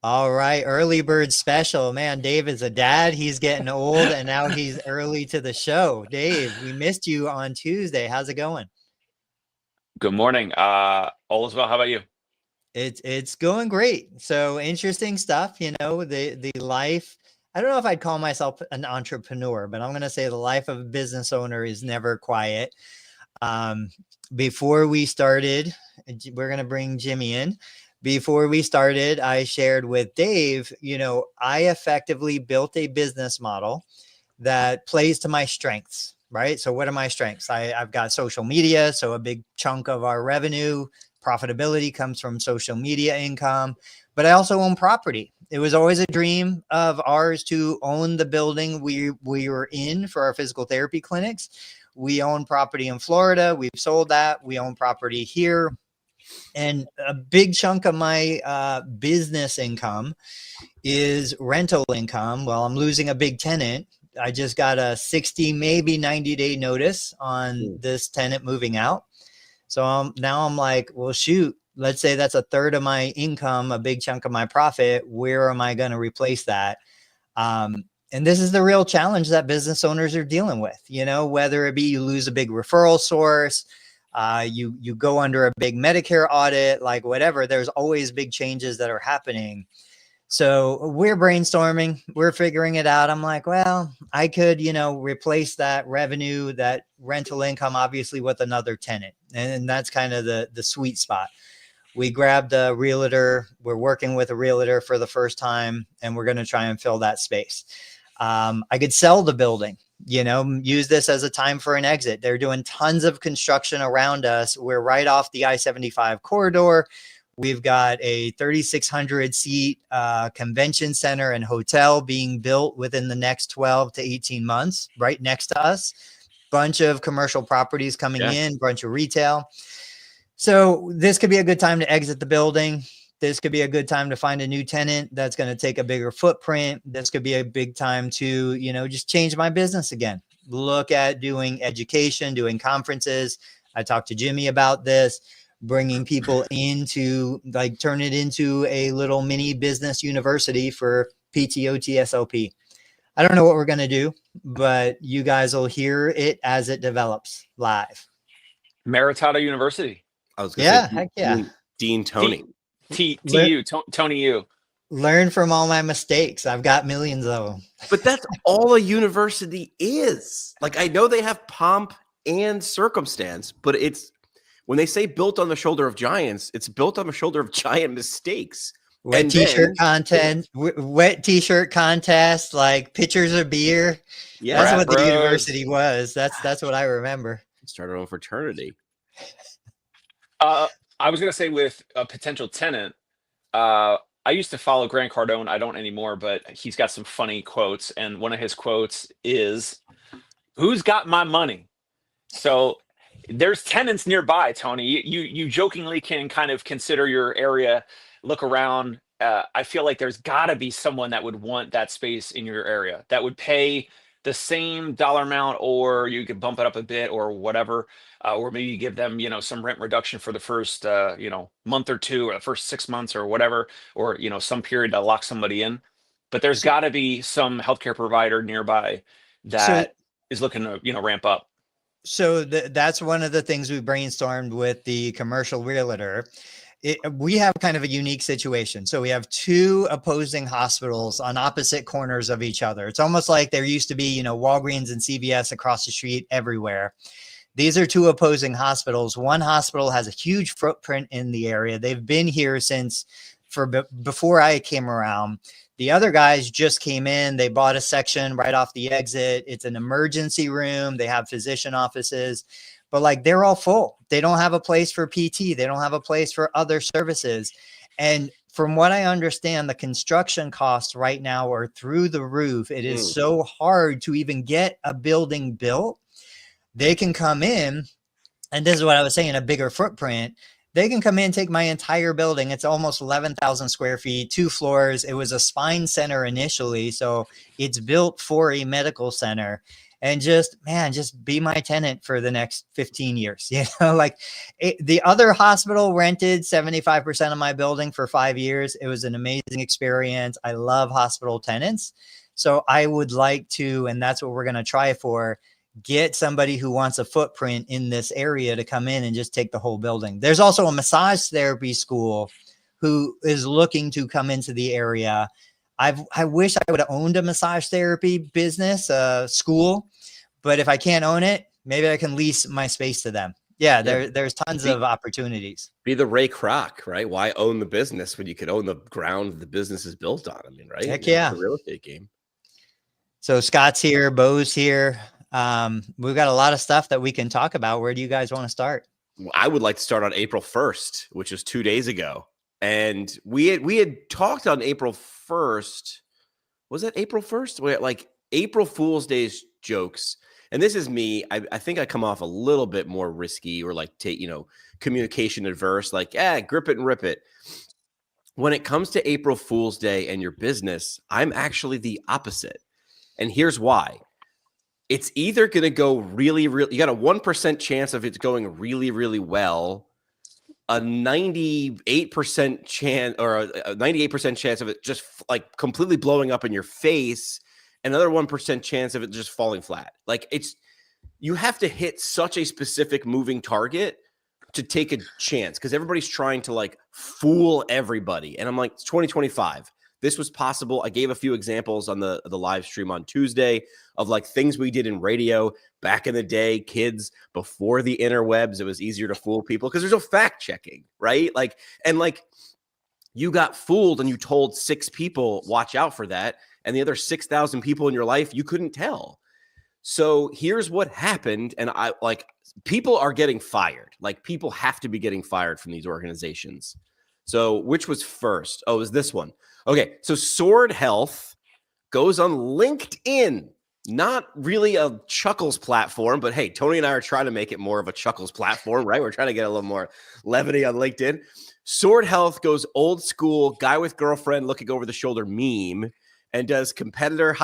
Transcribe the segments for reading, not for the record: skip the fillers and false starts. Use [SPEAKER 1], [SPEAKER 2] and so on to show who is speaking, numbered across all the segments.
[SPEAKER 1] All right, early bird special. Man, Dave is a dad. He's getting old and now he's early to the show. Dave, we missed you on Tuesday. How's it going?
[SPEAKER 2] Good morning. All is well. How about you?
[SPEAKER 1] It's going great. So interesting stuff, the life. I don't know if I'd call myself an entrepreneur, but I'm going to say the life of a business owner is never quiet. Um, Before we started, we're going to bring Jimmy in. Before we started, I shared with Dave, I effectively built a business model that plays to my strengths, right? So what are my strengths? I've got social media. So a big chunk of our revenue profitability comes from social media income, but I also own property. It was always a dream of ours to own the building we were in for our physical therapy clinics. We own property in Florida. We've sold that. We own property here. And a big chunk of my business income is rental income. Well, I'm losing a big tenant. I just got a 60, maybe 90-day notice on this tenant moving out. So now I'm like, well, shoot, let's say that's a third of my income, a big chunk of my profit. Where am I going to replace that? And this is the real challenge that business owners are dealing with, whether it be you lose a big referral source, you go under a big Medicare audit, like whatever, there's always big changes that are happening. So we're brainstorming, we're figuring it out. I'm like, well, I could, replace that revenue, that rental income, obviously with another tenant. And that's kind of the sweet spot. We grabbed a realtor. We're working with a realtor for the first time, and we're going to try and fill that space. I could sell the building, use this as a time for an exit. They're doing tons of construction around us. We're right off the I-75 corridor. We've got a 3,600 seat convention center and hotel being built within the next 12 to 18 months, right next to us. Bunch of commercial properties coming in, bunch of retail. So this could be a good time to exit the building. This could be a good time to find a new tenant that's going to take a bigger footprint. This could be a big time to, just change my business again. Look at doing education, doing conferences. I talked to Jimmy about this, bringing people into, like, turn it into a little mini business university for PTO TSLP. I don't know what we're going to do, but you guys will hear it as it develops live.
[SPEAKER 2] Maritato University.
[SPEAKER 3] I was going to say,
[SPEAKER 1] heck yeah.
[SPEAKER 3] Dean Tony.
[SPEAKER 2] Tony U.
[SPEAKER 1] Learn from all my mistakes. I've got millions of them.
[SPEAKER 3] But that's all a university is. Like, I know they have pomp and circumstance, but it's, when they say built on the shoulder of giants, it's built on the shoulder of giant mistakes.
[SPEAKER 1] Wet t-shirt content, wet t-shirt contest, like pitchers of beer. Yeah, that's what the university was. That's what I remember.
[SPEAKER 3] Started on fraternity.
[SPEAKER 2] I was going to say, with a potential tenant, I used to follow Grant Cardone. I don't anymore, but he's got some funny quotes. And one of his quotes is, "Who's got my money?" So there's tenants nearby, Tony. You jokingly can kind of consider your area, look around. I feel like there's got to be someone that would want that space in your area, that would pay the same dollar amount, or you could bump it up a bit or whatever, or maybe give them, some rent reduction for the first, month or two, or the first 6 months or whatever, or, some period to lock somebody in. But there's got to be some healthcare provider nearby that is looking to, ramp up.
[SPEAKER 1] So that's one of the things we brainstormed with the commercial realtor. We have kind of a unique situation. So we have two opposing hospitals on opposite corners of each other. It's almost like there used to be, Walgreens and CVS across the street everywhere. These are two opposing hospitals. One hospital has a huge footprint in the area. They've been here before I came around. The other guys just came in. They bought a section right off the exit. It's an emergency room. They have physician offices. But like, they're all full. They don't have a place for PT. They don't have a place for other services. And from what I understand, the construction costs right now are through the roof. It is so hard to even get a building built. They can come in, and this is what I was saying, a bigger footprint. They can come in, take my entire building. It's almost 11,000 square feet, 2 floors. It was a spine center initially, so it's built for a medical center. and just be my tenant for the next 15 years. Like the other hospital rented 75% of my building for 5 years. It was an amazing experience. I love hospital tenants. So I would like to, and that's what we're going to try for, get somebody who wants a footprint in this area to come in and just take the whole building. There's also a massage therapy school who is looking to come into the area. I wish I would have owned a massage therapy business, school, but if I can't own it, maybe I can lease my space to them. Yeah, there's tons of opportunities.
[SPEAKER 3] Be the Ray Kroc, right? Why own the business when you could own the ground the business is built on? I mean, right?
[SPEAKER 1] Heck yeah.
[SPEAKER 3] It's a real estate game.
[SPEAKER 1] So Scott's here, Bo's here. We've got a lot of stuff that we can talk about. Where do you guys want to start?
[SPEAKER 3] I would like to start on April 1st, which was 2 days ago. And we had talked on April 1st. Was that April 1st? We had like April Fool's Day's jokes. And this is me. I think I come off a little bit more risky or like communication adverse, like, grip it and rip it. When it comes to April Fool's Day and your business, I'm actually the opposite. And here's why. It's either going to go really, you got a 1% chance of it's going really, really well, a 98% chance or a 98% chance of it just like completely blowing up in your face, another 1% chance of it just falling flat. Like you have to hit such a specific moving target to take a chance because everybody's trying to like fool everybody. And I'm like, it's 2025. This was possible. I gave a few examples on the live stream on Tuesday of like things we did in radio back in the day, kids before the interwebs. It was easier to fool people because there's no fact checking, right? Like, and like you got fooled and you told 6 people, watch out for that. And the other 6,000 people in your life, you couldn't tell. So here's what happened. And people are getting fired. Like people have to be getting fired from these organizations. So which was first? Oh, it was this one. Okay, so Sword Health goes on LinkedIn, not really a Chuckles platform, but hey, Tony and I are trying to make it more of a Chuckles platform, right? We're trying to get a little more levity on LinkedIn. Sword Health goes old school, guy with girlfriend looking over the shoulder meme and does competitor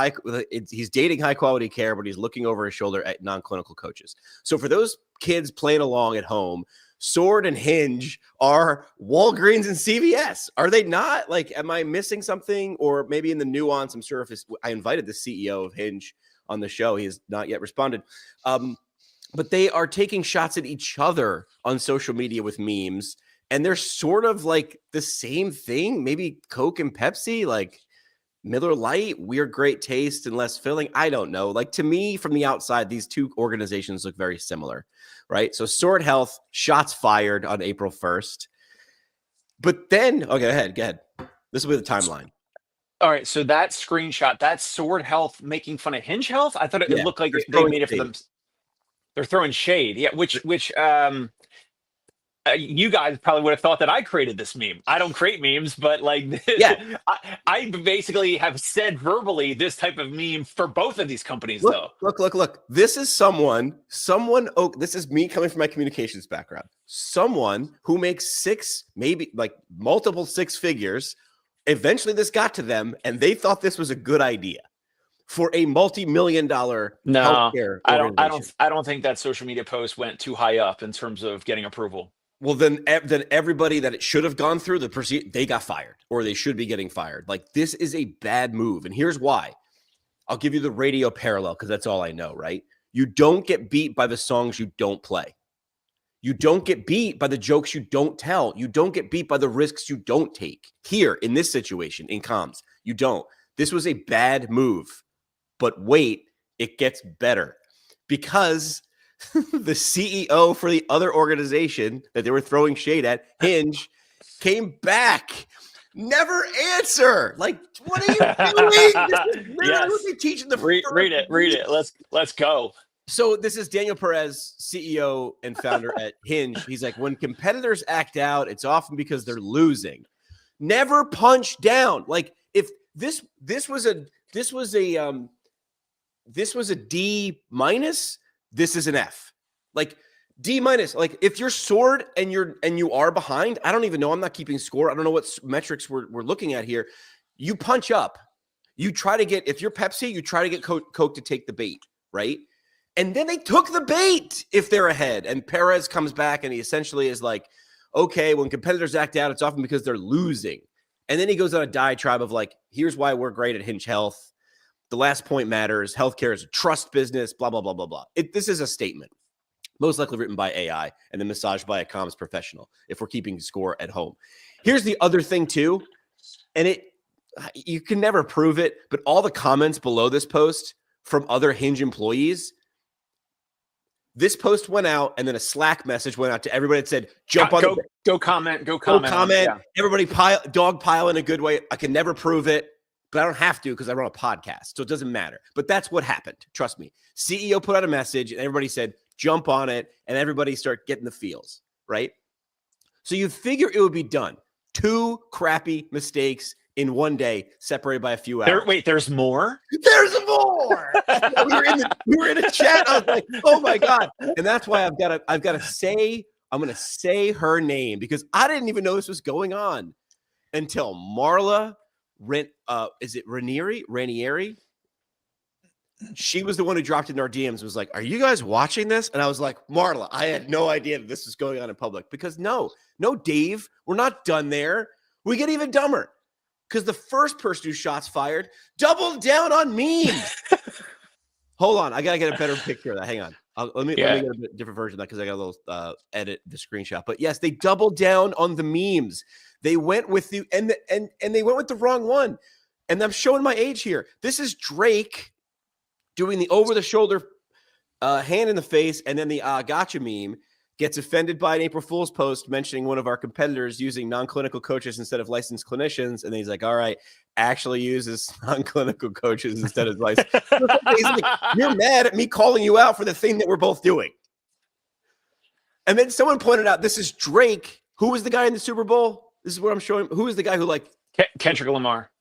[SPEAKER 3] he's dating high quality care, but he's looking over his shoulder at non-clinical coaches. So for those kids playing along at home, Sword and Hinge are Walgreens and CVS. Are they not? Like, am I missing something? Or maybe in the nuance, I'm sure I invited the CEO of Hinge on the show. He has not yet responded. But they are taking shots at each other on social media with memes. And they're sort of like the same thing. Maybe Coke and Pepsi, like Miller Lite, weird, great taste and less filling. I don't know. Like to me, from the outside, these two organizations look very similar, right? So Sword Health, shots fired on April 1st. But then, okay, go ahead. This will be the timeline.
[SPEAKER 2] All right, so that screenshot, that's Sword Health making fun of Hinge Health. I thought it looked like they made it for them. They're throwing shade. Yeah, which you guys probably would have thought that I created this meme. I don't create memes, but like, I basically have said verbally this type of meme for both of these companies, though.
[SPEAKER 3] Look. This is someone. Oh, this is me coming from my communications background. Someone who makes maybe like multiple 6 figures. Eventually, this got to them, and they thought this was a good idea for a multi-million-dollar healthcare organization.
[SPEAKER 2] I don't think that social media post went too high up in terms of getting approval.
[SPEAKER 3] Well, then everybody that it should have gone through they got fired, or they should be getting fired. Like, this is a bad move. And here's why. I'll give you the radio parallel because that's all I know, right? You don't get beat by the songs you don't play. You don't get beat by the jokes you don't tell. You don't get beat by the risks you don't take. Here, in this situation, in comms, you don't. This was a bad move. But wait, it gets better. Because the CEO for the other organization that they were throwing shade at, Hinge, came back. Never answer. Like, what are you doing? This is teaching the
[SPEAKER 2] read it. Let's go.
[SPEAKER 3] So this is Daniel Perez, CEO and founder at Hinge. He's like, when competitors act out, it's often because they're losing. Never punch down. Like, if this was a D minus, this is an F. Like D minus. Like if you're Sword and you are behind, I don't even know. I'm not keeping score. I don't know what metrics we're looking at here. You punch up. You try to get, if you're Pepsi, you try to get Coke to take the bait. right? And then they took the bait if they're ahead. And Perez comes back and he essentially is like, okay, when competitors act out, it's often because they're losing. And then he goes on a diatribe of like, here's why we're great at Hinge Health. The last point matters. Healthcare is a trust business, blah, blah, blah, blah, blah. This is a statement, most likely written by AI and then massaged by a comms professional, if we're keeping score at home. Here's the other thing too, and you can never prove it, but all the comments below this post from other Hinge employees, this post went out, and then a Slack message went out to everybody that said, "Jump on,
[SPEAKER 2] go comment, go
[SPEAKER 3] comment."
[SPEAKER 2] Yeah.
[SPEAKER 3] Everybody dog pile in a good way. I can never prove it, but I don't have to because I run a podcast, so it doesn't matter. But that's what happened. Trust me. CEO put out a message, and everybody said, "Jump on it," and everybody started getting the feels, right? So you figure it would be done. 2 crappy mistakes in one day, separated by a few hours.
[SPEAKER 2] There's more?
[SPEAKER 3] There's more. we were in a chat. I was like, oh my God. And that's why I'm going to say her name because I didn't even know this was going on until Marla is it Ranieri? She was the one who dropped it in our DMs, was like, are you guys watching this? And I was like, Marla, I had no idea that this was going on in public because no, Dave, we're not done there. We get even dumber. Because the first person who shots fired doubled down on memes. Hold on. I got to get a better picture of that. Hang on. Let me get a different version of that because I got a little edit the screenshot. But yes, they doubled down on the memes. They went with the and they went with the wrong one. And I'm showing my age here. This is Drake doing the over-the-shoulder hand in the face, and then the gotcha meme. Gets offended by an April Fool's post mentioning one of our competitors using non-clinical coaches instead of licensed clinicians. And he's like, all right, actually uses non-clinical coaches instead of licensed. He's like, you're mad at me calling you out for the thing that we're both doing. And then someone pointed out, this is Drake. Who was the guy in the Super Bowl? This is what I'm showing. Who is the guy who
[SPEAKER 2] Kendrick Lamar.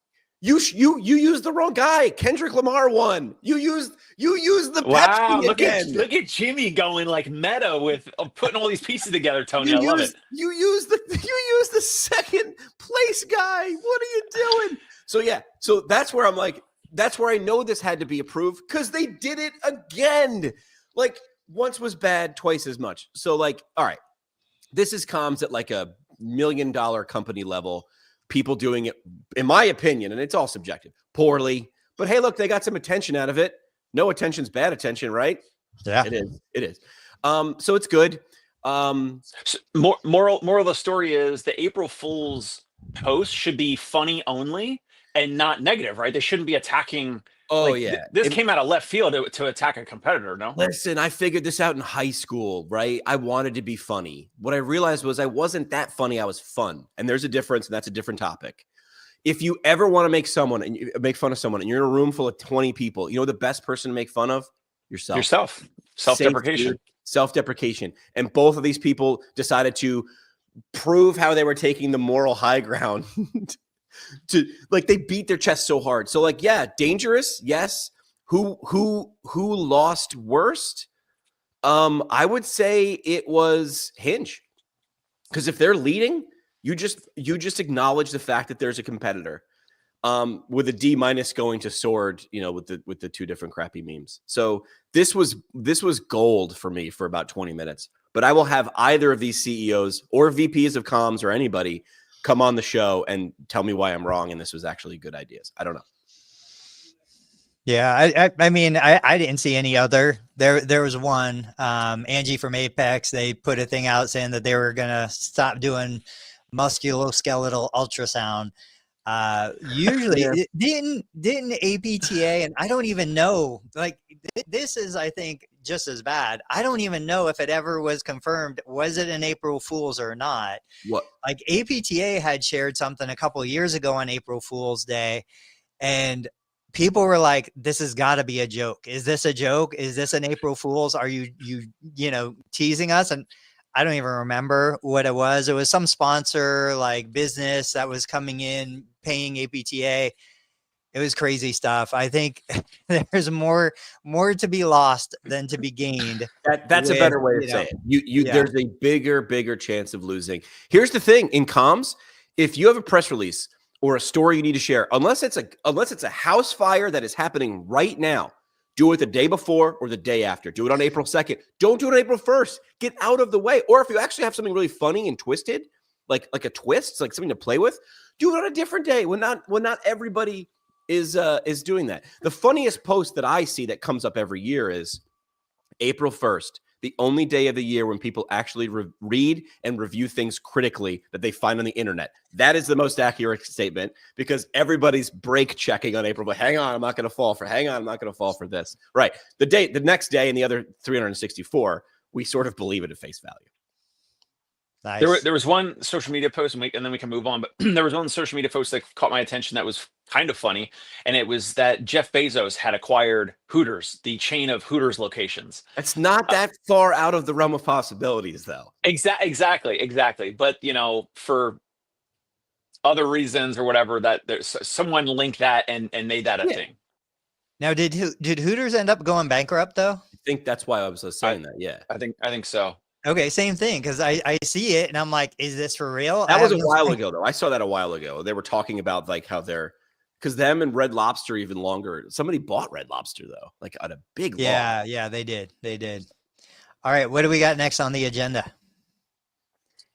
[SPEAKER 3] You used the wrong guy. Kendrick Lamar won. You used the Pepsi again.
[SPEAKER 2] Look at Jimmy going like meta with putting all these pieces together, Tony. I love it.
[SPEAKER 3] You used the second place guy. What are you doing? So that's where I'm like, that's where I know this had to be approved because they did it again. Like once was bad, twice as much. So like, all right, this is comms at like $1 million company level. People doing it, in my opinion, and it's all subjective, poorly. But hey, look, they got some attention out of it. No attention's bad attention, right?
[SPEAKER 1] Yeah,
[SPEAKER 3] it is. So it's good.
[SPEAKER 2] So moral of the story is the April Fool's post should be funny only and not negative, right? They shouldn't be attacking.
[SPEAKER 3] Oh,
[SPEAKER 2] like,
[SPEAKER 3] yeah.
[SPEAKER 2] This came out of left field to attack a competitor, no?
[SPEAKER 3] Listen, I figured this out in high school, right? I wanted to be funny. What I realized was I wasn't that funny. I was fun. And there's a difference, and that's a different topic. If you ever want to make fun of someone, and you're in a room full of 20 people, you know the best person to make fun of? Yourself.
[SPEAKER 2] Self-deprecation.
[SPEAKER 3] Self-deprecation. And both of these people decided to prove how they were taking the moral high ground. They beat their chest so hard. So dangerous. Yes. Who lost worst? I would say it was Hinge. Because if they're leading, you just acknowledge the fact that there's a competitor. With a D- going to Sword, with the 2 different crappy memes. So this was gold for me for about 20 minutes. But I will have either of these CEOs or VPs of comms or anybody come on the show and tell me why I'm wrong and this was actually good ideas. I don't know.
[SPEAKER 1] Yeah, I mean, I didn't see any other. There was one, Angie from Apex. They put a thing out saying that they were gonna stop doing musculoskeletal ultrasound. Usually didn't APTA, and I don't even know. Like this is, I think, just as bad. I don't even know if it ever was confirmed. Was it an April Fool's or not?
[SPEAKER 3] What?
[SPEAKER 1] Like APTA had shared something a couple of years ago on April Fool's Day, and people were like, this has got to be a joke. Is this a joke? Is this an April Fool's? Are you teasing us? And I don't even remember what it was. It was some sponsor, like business that was coming in, paying APTA. It was crazy stuff. I think there's more to be lost than to be gained.
[SPEAKER 3] That's a better way to say it. There's a bigger chance of losing. Here's the thing in comms, if you have a press release or a story you need to share, unless it's a house fire that is happening right now, Do it the day before or the day after. Do it on April 2nd. Don't do it on April 1st. Get out of the way. Or if you actually have something really funny and twisted, like a twist, like something to play with, do it on a different day when not everybody is doing that. The funniest post that I see that comes up every year is April 1st, the only day of the year when people actually read and review things critically that they find on the internet. That is the most accurate statement because everybody's break checking on April. But hang on, I'm not going to fall for. Hang on, I'm not going to fall for this. Right. The next day, and the other 364, we sort of believe it at face value.
[SPEAKER 1] Nice.
[SPEAKER 2] There was one social media post, and then we can move on. But there was one social media post that caught my attention that was kind of funny, and it was that Jeff Bezos had acquired Hooters, the chain of Hooters locations.
[SPEAKER 3] It's not that far out of the realm of possibilities, though.
[SPEAKER 2] Exactly. But for other reasons or whatever, that there's someone linked that and made that a thing.
[SPEAKER 1] Now, did Hooters end up going bankrupt though?
[SPEAKER 3] I think that's why I was saying that. Yeah,
[SPEAKER 2] I think so.
[SPEAKER 1] Okay, same thing, because I see it and I'm like, is this for real?
[SPEAKER 3] That was a while ago, though. I saw that a while ago. They were talking about like how they're, because them and Red Lobster even longer. Somebody bought Red Lobster though, like at a big
[SPEAKER 1] yeah, they did. All right, what do we got next on the agenda?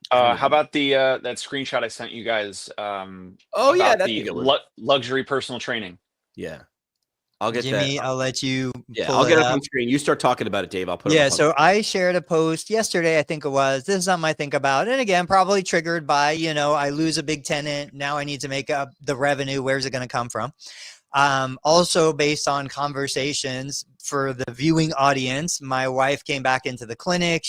[SPEAKER 2] How about the that screenshot I sent you guys?
[SPEAKER 3] Oh yeah, that's
[SPEAKER 2] the luxury personal training.
[SPEAKER 3] Yeah. I'll get
[SPEAKER 1] Jimmy,
[SPEAKER 3] that.
[SPEAKER 1] I'll let you.
[SPEAKER 3] I'll get it up on screen. You start talking about it, Dave. I'll put it up.
[SPEAKER 1] So I shared a post yesterday, I think it was. This is something I think about. And again, probably triggered by, I lose a big tenant. Now I need to make up the revenue. Where's it going to come from? Also based on conversations for the viewing audience, my wife came back into the clinic.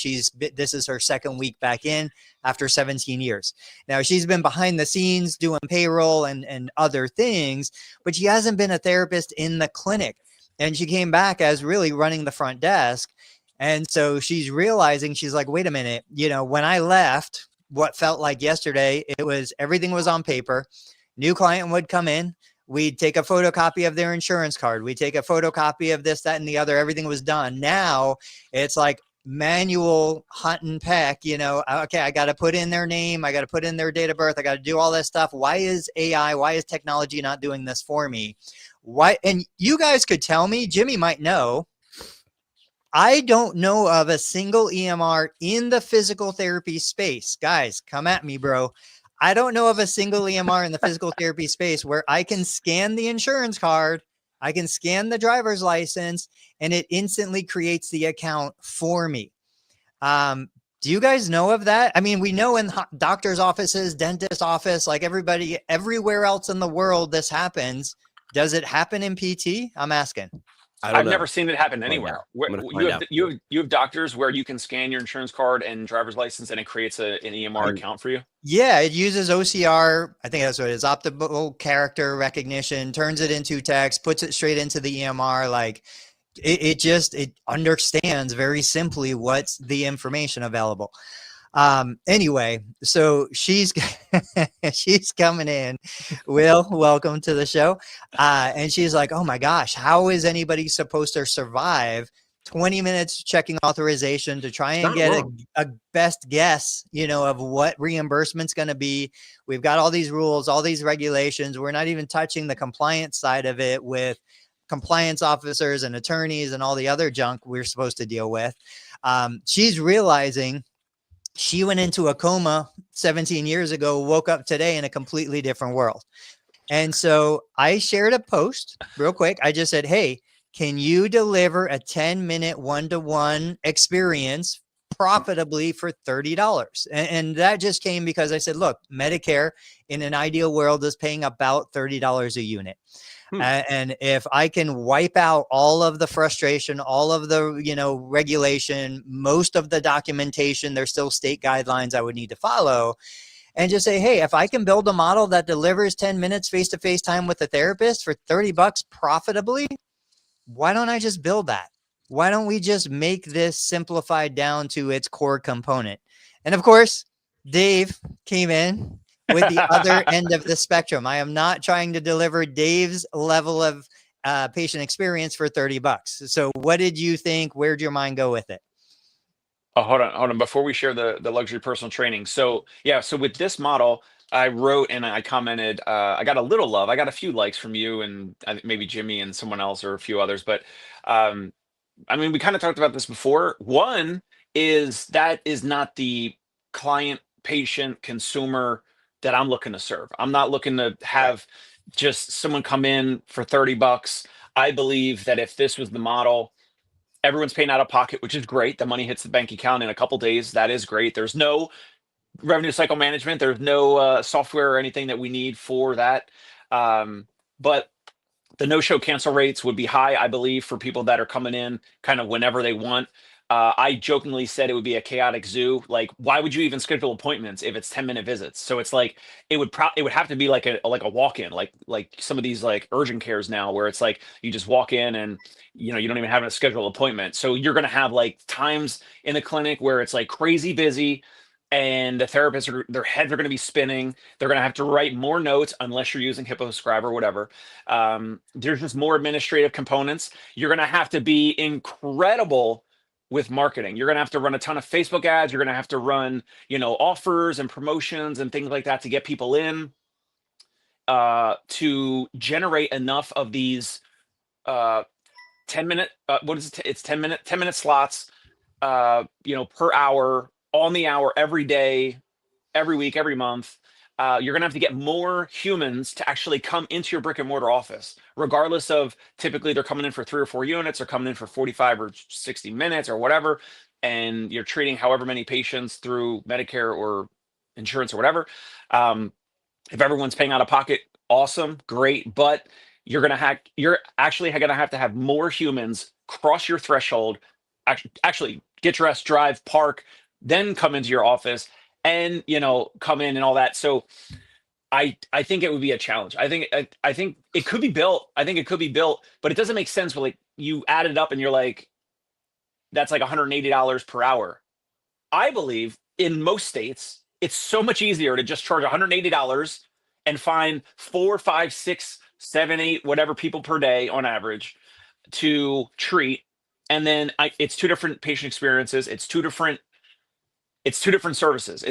[SPEAKER 1] This is her second week back in after 17 years. Now she's been behind the scenes doing payroll and other things, but she hasn't been a therapist in the clinic. And she came back as really running the front desk. And so she's realizing, she's like, wait a minute, when I left, what felt like yesterday, everything was on paper. New client would come in. We'd take a photocopy of their insurance card. We'd take a photocopy of this, that, and the other. Everything was done. Now it's like manual hunt and peck, okay, I got to put in their name. I got to put in their date of birth. I got to do all this stuff. Why is technology not doing this for me? Why? And you guys could tell me, Jimmy might know. I don't know of a single EMR in the physical therapy space. Guys, come at me, bro. I don't know of a single EMR in the physical therapy space where I can scan the insurance card, I can scan the driver's license, and it instantly creates the account for me. Do you guys know of that? I mean, we know in doctor's offices, dentist office, like everybody, everywhere else in the world, this happens. Does it happen in PT? I'm asking.
[SPEAKER 2] I've never seen it happen anywhere. You have doctors where you can scan your insurance card and driver's license, and it creates an EMR account for you. Yeah,
[SPEAKER 1] it uses OCR. I think that's what it is. Optical character recognition, turns it into text, puts it straight into the EMR. Like it understands very simply what's the information available. Anyway, so she's coming in. Will, welcome to the show. And she's like, oh my gosh, how is anybody supposed to survive 20 minutes checking authorization to try and get a best guess, of what reimbursement's going to be? We've got all these rules, all these regulations. We're not even touching the compliance side of it with compliance officers and attorneys and all the other junk we're supposed to deal with. She's realizing she went into a coma 17 years ago, woke up today in a completely different world. And so I shared a post real quick. I just said, hey, can you deliver a 10-minute one-to-one experience profitably for $30? And that just came because I said, look, Medicare in an ideal world is paying about $30 a unit. And if I can wipe out all of the frustration, all of the, regulation, most of the documentation, there's still state guidelines I would need to follow, and just say, hey, if I can build a model that delivers 10 minutes face-to-face time with a therapist for $30 profitably, why don't I just build that? Why don't we just make this simplified down to its core component? And of course, Dave came in with the other end of the spectrum. I am not trying to deliver Dave's level of patient experience for $30. So what did you think? Where'd your mind go with it?
[SPEAKER 2] Oh, hold on. Before we share the luxury personal training. So with this model, I wrote and I commented. I got a little love. I got a few likes from you and I think maybe Jimmy and someone else or a few others. But um, I mean, we kind of talked about this before. One is that is not the client, patient, consumer that I'm looking to serve. I'm not looking to have just someone come in for $30. I believe that if this was the model, everyone's paying out of pocket, which is great. The money hits the bank account in a couple days. That is great. There's no revenue cycle management. There's no software or anything that we need for that. But the no-show cancel rates would be high, I believe, for people that are coming in kind of whenever they want. I jokingly said it would be a chaotic zoo. Like, why would you even schedule appointments if it's 10-minute visits? So it's like it would have to be like a walk-in, like some of these like urgent cares now, where it's like you just walk in and you don't even have a scheduled appointment. So you're gonna have like times in the clinic where it's like crazy busy. And the therapists their heads are going to be spinning. They're going to have to write more notes unless you're using HippoScribe or whatever. There's just more administrative components. You're going to have to be incredible with marketing. You're going to have to run a ton of Facebook ads. You're going to have to run, offers and promotions and things like that to get people in, to generate enough of these 10-minute, what is it? It's 10-minute slots, per hour, on the hour, every day, every week, every month. You're going to have to get more humans to actually come into your brick and mortar office, regardless of typically they're coming in for 3 or 4 units or coming in for 45 or 60 minutes or whatever. And you're treating however many patients through Medicare or insurance or whatever. If everyone's paying out of pocket, awesome, great. But you're actually going to have to have more humans cross your threshold, actually get dressed, drive, park, then come into your office and come in and all that. So I think it would be a challenge. I think it could be built. But it doesn't make sense when like you add it up and you're like, that's like $180 per hour. I believe in most states it's so much easier to just charge $180 and find 4, 5, 6, 7, 8, whatever people per day on average to treat. And then it's 2 different patient experiences. It's two different services.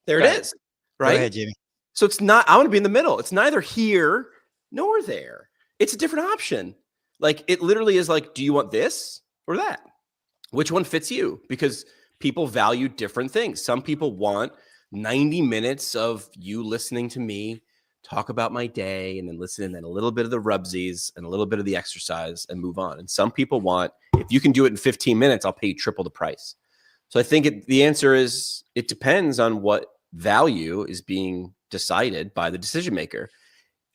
[SPEAKER 3] There it is. Right.
[SPEAKER 1] Go ahead, Jimmy.
[SPEAKER 3] So it's not, I want to be in the middle. It's neither here nor there. It's a different option. Like it literally is like, do you want this or that? Which one fits you? Because people value different things. Some people want 90 minutes of you listening to me talk about my day and then listen and then a little bit of the rubsies and a little bit of the exercise and move on. And some people want, if you can do it in 15 minutes, I'll pay you triple the price. So I think the answer is it depends on what value is being decided by the decision maker.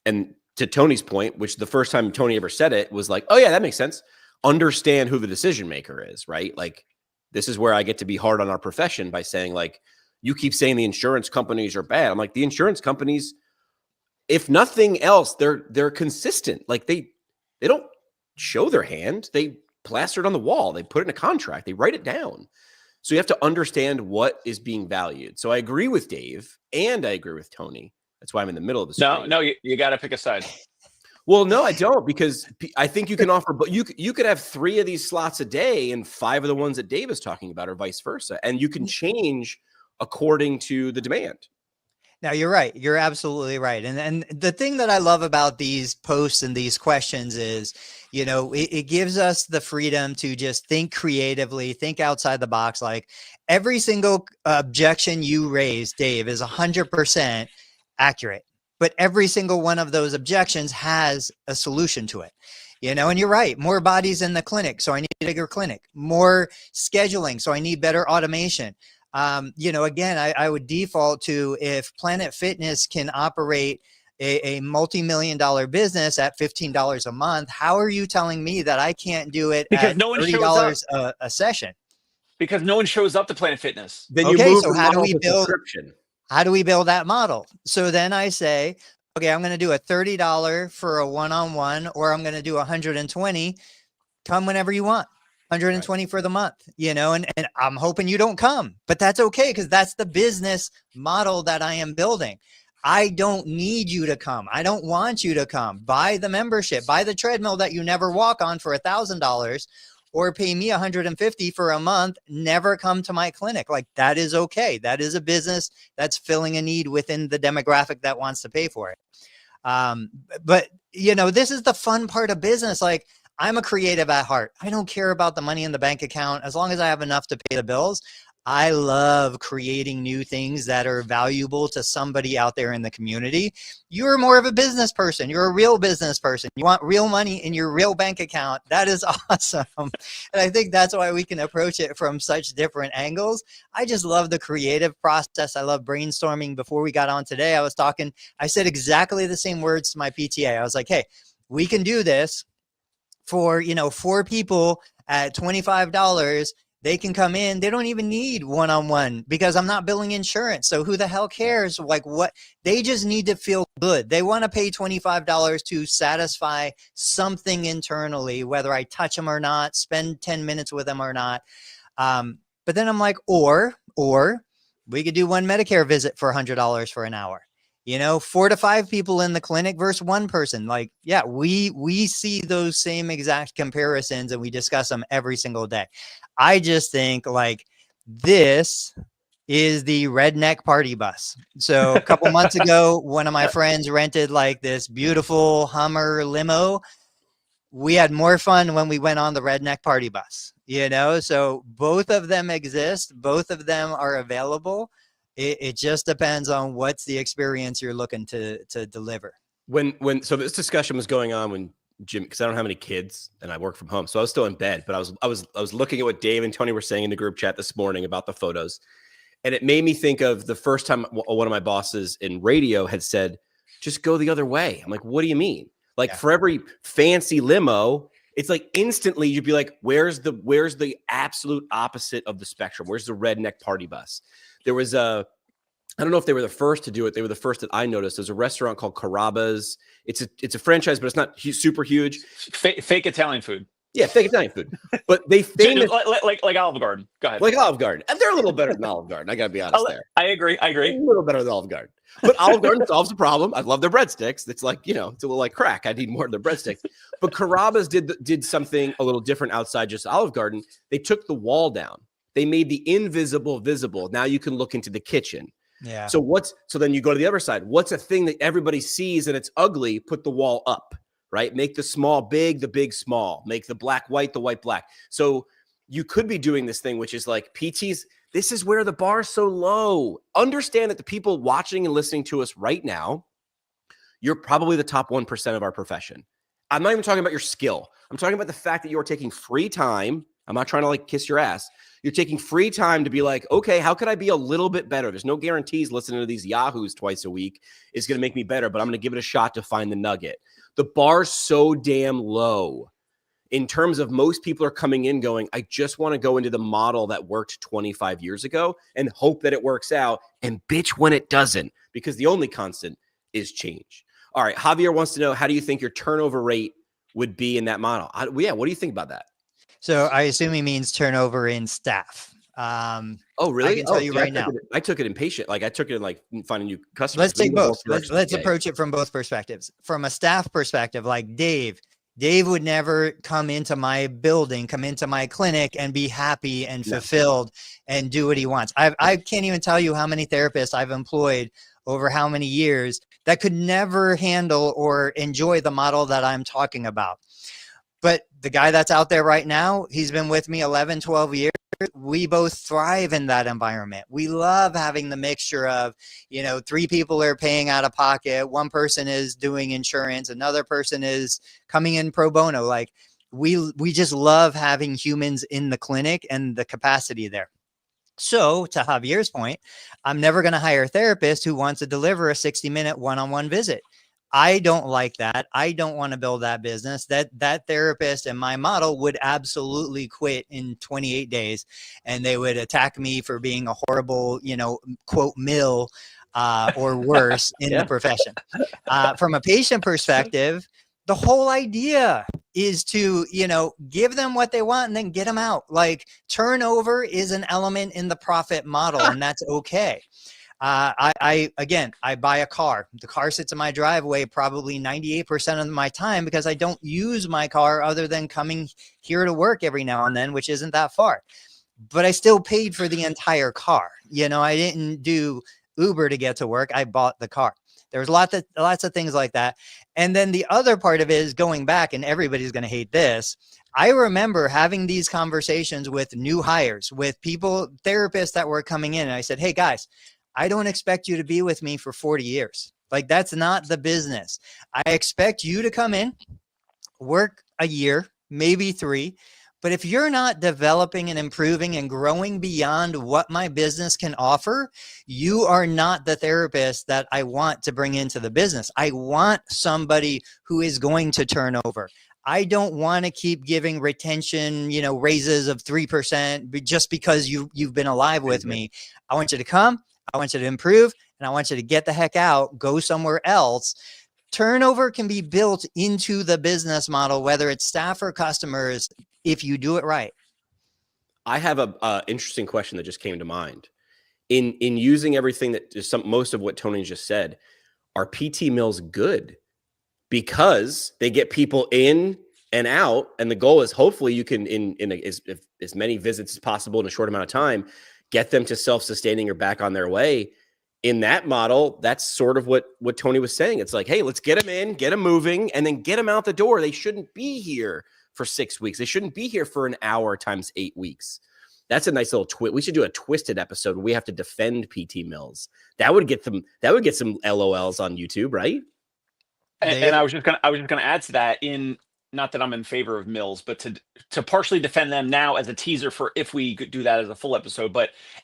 [SPEAKER 3] And to Tony's point, which the first time Tony ever said it was like, oh yeah, that makes sense. Understand who the decision maker is, right? Like this is where I get to be hard on our profession by saying like, you keep saying the insurance companies are bad. I'm like, the insurance companies, if nothing else, they're consistent. Like they don't show their hand. They plaster it on the wall. They put it in a contract. They write it down. So you have to understand what is being valued. So I agree with Dave and I agree with Tony. That's why I'm in the middle of this.
[SPEAKER 2] No, you got to pick a side.
[SPEAKER 3] Well, no, I don't, because I think you can offer, but you could have 3 of these slots a day and 5 of the ones that Dave is talking about or vice versa. And you can change according to the demand.
[SPEAKER 1] Now you're right. You're absolutely right. And the thing that I love about these posts and these questions is, it gives us the freedom to just think creatively, think outside the box. Like every single objection you raise, Dave, is 100% accurate, but every single one of those objections has a solution to it. And you're right. More bodies in the clinic. So I need a bigger clinic, more scheduling. So I need better automation. Again, I would default to if Planet Fitness can operate a multi-million-dollar business at $15 a month, how are you telling me that I can't do it
[SPEAKER 2] because
[SPEAKER 1] at
[SPEAKER 2] no one
[SPEAKER 1] $30 a session?
[SPEAKER 2] Because no one shows up to Planet Fitness.
[SPEAKER 3] Then
[SPEAKER 1] okay,
[SPEAKER 3] you move
[SPEAKER 1] so how do we build that model? So then I say, okay, I'm going to do a $30 for a one-on-one, or I'm going to do $120. Come whenever you want. 120 for the month, and I'm hoping you don't come, but that's okay. Cause that's the business model that I am building. I don't need you to come. I don't want you to come. Buy the membership, buy the treadmill that you never walk on for $1,000, or pay me 150 for a month, never come to my clinic. Like, that is okay. That is a business that's filling a need within the demographic that wants to pay for it. But you know, this is the fun part of business. Like, I'm a creative at heart. I don't care about the money in the bank account as long as I have enough to pay the bills. I love creating new things that are valuable to somebody out there in the community. You're more of a business person. You're a real business person. You want real money in your real bank account. That is awesome. And I think that's why we can approach it from such different angles. I just love the creative process. I love brainstorming. Before we got on today, I said exactly the same words to my PTA. I was like, hey, we can do this for, 4 people at $25. They can come in. They don't even need one-on-one because I'm not billing insurance. So who the hell cares? Like, what? They just need to feel good. They want to pay $25 to satisfy something internally, whether I touch them or not, spend 10 minutes with them or not. But then I'm like, or we could do one Medicare visit for $100 for an hour. 4 to 5 people in the clinic versus 1 person. Like, yeah, we see those same exact comparisons and we discuss them every single day. I just think like this is the redneck party bus. So a couple months ago, one of my friends rented like this beautiful Hummer limo. We had more fun when we went on the redneck party bus, so both of them exist. Both of them are available. It just depends on what's the experience you're looking to deliver.
[SPEAKER 3] So this discussion was going on when Jim, because I don't have any kids and I work from home, so I was still in bed. But I was looking at what Dave and Tony were saying in the group chat this morning about the photos, and it made me think of the first time one of my bosses in radio had said, "Just go the other way." I'm like, "What do you mean?" Like, for every fancy limo, it's like instantly you'd be like, "Where's the absolute opposite of the spectrum? Where's the redneck party bus?" There was I don't know if they were the first to do it. They were the first that I noticed. There's a restaurant called Carrabba's. It's a franchise, but it's not super huge.
[SPEAKER 2] Fake Italian food.
[SPEAKER 3] Yeah, fake Italian food. But they famous
[SPEAKER 2] like Olive Garden. Go ahead.
[SPEAKER 3] Like Olive Garden, and they're a little better than Olive Garden. I gotta be honest there.
[SPEAKER 2] I agree.
[SPEAKER 3] A little better than Olive Garden, but Olive Garden solves the problem. I love their breadsticks. It's like it's a little like crack. I need more of their breadsticks. But Carrabba's did something a little different outside just Olive Garden. They took the wall down. They made the invisible visible. Now you can look into the kitchen.
[SPEAKER 1] Yeah.
[SPEAKER 3] So then you go to the other side. What's a thing that everybody sees and it's ugly? Put the wall up, right? Make the small big, the big small. Make the black white, the white black. So you could be doing this thing, which is like PTs. This is where the bar is so low. Understand that the people watching and listening to us right now, you're probably the top 1% of our profession. I'm not even talking about your skill. I'm talking about the fact that you are taking free time. I'm not trying to like kiss your ass. You're taking free time to be like, okay, how could I be a little bit better? There's no guarantees listening to these yahoos twice a week is going to make me better, but I'm going to give it a shot to find the nugget. The bar's so damn low in terms of most people are coming in going, I just want to go into the model that worked 25 years ago and hope that it works out and bitch when it doesn't, because the only constant is change. All right, Javier wants to know, how do you think your turnover rate would be in that model? What do you think about that?
[SPEAKER 1] So I assume he means turnover in staff.
[SPEAKER 3] Oh, really?
[SPEAKER 1] I can tell you right now.
[SPEAKER 3] I took it impatient. Like I took it in like finding new customers.
[SPEAKER 1] Let's take both. Let's approach it from both perspectives. From a staff perspective, like Dave would never come into my building, come into my clinic and be happy and fulfilled and do what he wants. I can't even tell you how many therapists I've employed over how many years that could never handle or enjoy the model that I'm talking about. But the guy that's out there right now, he's been with me 11, 12 years. We both thrive in that environment. We love having the mixture of, 3 people are paying out of pocket. 1 person is doing insurance. Another person is coming in pro bono. Like we just love having humans in the clinic and the capacity there. So to Javier's point, I'm never going to hire a therapist who wants to deliver a 60-minute one-on-one visit. I don't like that. I don't want to build that business. That therapist in my model would absolutely quit in 28 days, and they would attack me for being a horrible, quote, mill or worse in the profession. From a patient perspective, the whole idea is to, give them what they want and then get them out. Like turnover is an element in the profit model, and that's okay. I buy a car. The car sits in my driveway probably 98% of my time because I don't use my car other than coming here to work every now and then, which isn't that far. But I still paid for the entire car. I didn't do Uber to get to work. I bought the car. There's lots of things like that. And then the other part of it is going back, and everybody's going to hate this. I remember having these conversations with new hires, with people, therapists that were coming in. And I said, hey guys, I don't expect you to be with me for 40 years. Like, that's not the business. I expect you to come in, work a year, maybe 3. But if you're not developing and improving and growing beyond what my business can offer, you are not the therapist that I want to bring into the business. I want somebody who is going to turn over. I don't want to keep giving retention, raises of 3% just because you've been alive with me. I want you to come, I want you to improve, and I want you to get the heck out, go somewhere else. Turnover can be built into the business model, whether it's staff or customers, if you do it right.
[SPEAKER 3] I have a interesting question that just came to mind. In using everything most of what Tony just said, are PT mills good? Because they get people in and out, and the goal is hopefully you can, in as many visits as possible in a short amount of time, get them to self-sustaining or back on their way. In that model, that's sort of what Tony was saying. It's like, hey, let's get them in, get them moving, and then get them out the door. They shouldn't be here for 6 weeks. They shouldn't be here for an hour times 8 weeks. That's a nice little twist. We should do a twisted episode where we have to defend PT mills. That would get some LOLs on YouTube, right?
[SPEAKER 2] And I was just gonna add to that, not that I'm in favor of mills, but to partially defend them now as a teaser for if we could do that as a full episode.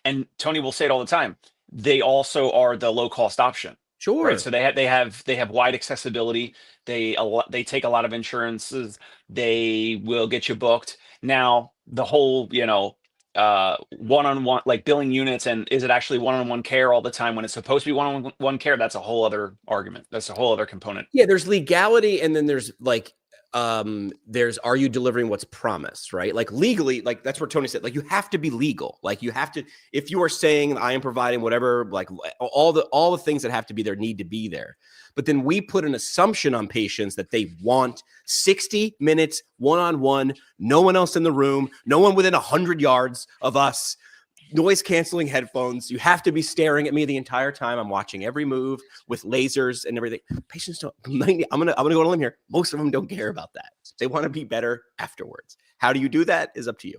[SPEAKER 2] And Tony will say it all the time, they also are the low cost option.
[SPEAKER 3] Sure.
[SPEAKER 2] Right. So they have wide accessibility. They take a lot of insurances. They will get you booked. Now the whole, one-on-one, like billing units, and is it actually one-on-one care all the time when it's supposed to be one-on-one care? That's a whole other argument. That's a whole other component.
[SPEAKER 3] Yeah, there's legality, and then there's are you delivering what's promised, right? Like legally, like that's where Tony said, like you have to be legal. Like you have to, if you are saying I am providing whatever, like all the things that have to be there need to be there. But then we put an assumption on patients that they want 60 minutes one-on-one, no one else in the room, no one within 100 yards of us, noise canceling headphones. You have to be staring at me the entire time. I'm watching every move with lasers and everything. Patients don't. I'm gonna go on a limb here. Most of them don't care about that. They want to be better afterwards. How do you do that is up to you.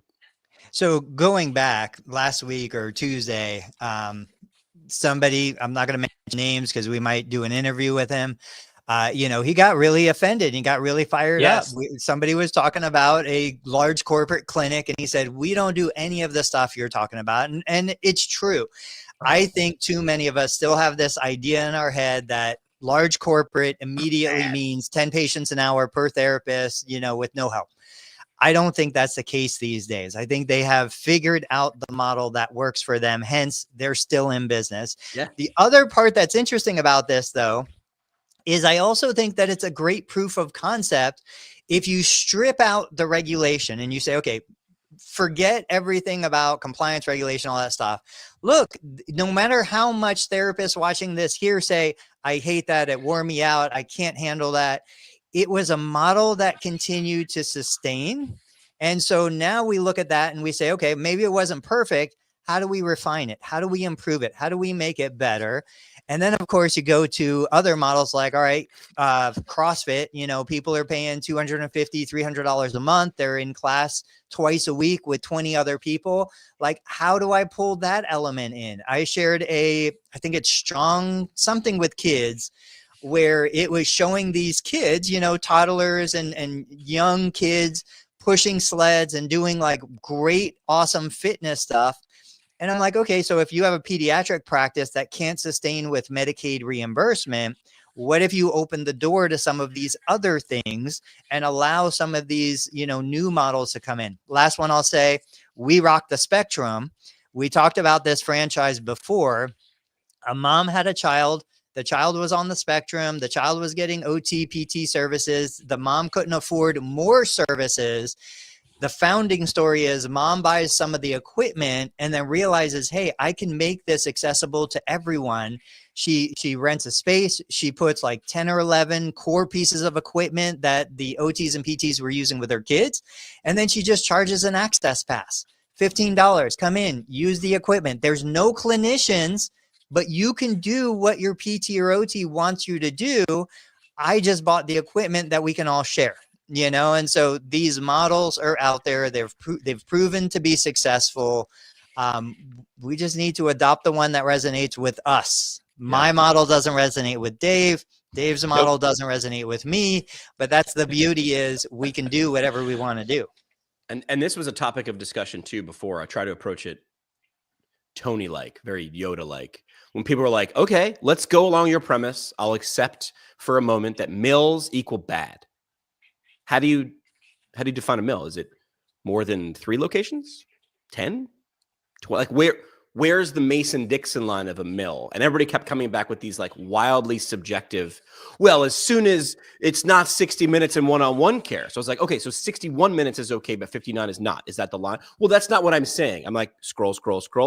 [SPEAKER 1] So going back last week or Tuesday, somebody, I'm not going to mention names because we might do an interview with him. He got really offended. He got really fired up. Somebody was talking about a large corporate clinic, and he said, we don't do any of the stuff you're talking about. And it's true. I think too many of us still have this idea in our head that large corporate immediately means 10 patients an hour per therapist, with no help. I don't think that's the case these days. I think they have figured out the model that works for them. Hence, they're still in business. Yeah. The other part that's interesting about this, though, is I also think that it's a great proof of concept if you strip out the regulation and you say, okay, forget everything about compliance, regulation, all that stuff. Look, no matter how much therapists watching this here say, I hate that, it wore me out, I can't handle that. It was a model that continued to sustain. And so now we look at that and we say, okay, maybe it wasn't perfect. How do we refine it? How do we improve it? How do we make it better? And then, of course, you go to other models like, all right, CrossFit, people are paying $250, $300 a month. They're in class twice a week with 20 other people. Like, how do I pull that element in? I shared I think it's Strong Something with Kids, where it was showing these kids, toddlers and young kids pushing sleds and doing like great, awesome fitness stuff. And I'm like, okay, so if you have a pediatric practice that can't sustain with Medicaid reimbursement, what if you open the door to some of these other things and allow some of these, new models to come in? Last one I'll say, We Rock the Spectrum. We talked about this franchise before. A mom had a child. The child was on the spectrum. The child was getting OT, PT services. The mom couldn't afford more services. The founding story is mom buys some of the equipment and then realizes, hey, I can make this accessible to everyone. She rents a space. She puts like 10 or 11 core pieces of equipment that the OTs and PTs were using with their kids. And then she just charges an access pass, $15, come in, use the equipment. There's no clinicians, but you can do what your PT or OT wants you to do. I just bought the equipment that we can all share. You know, and so these models are out there. They've proven to be successful. We just need to adopt the one that resonates with us. My model doesn't resonate with Dave. Dave's model doesn't resonate with me. But that's the beauty, is we can do whatever we want to do.
[SPEAKER 3] And this was a topic of discussion too before. I try to approach it Tony-like, very Yoda-like. When people were like, okay, let's go along your premise. I'll accept for a moment that mills equal bad. How do you define a mill? Is it more than 3 locations? 10? 12? Like where's the Mason-Dixon line of a mill? And everybody kept coming back with these like wildly subjective, well, as soon as it's not 60 minutes in one-on-one care. So I was like, okay, so 61 minutes is okay, but 59 is not. Is that the line? Well, that's not what I'm saying. I'm like, scroll.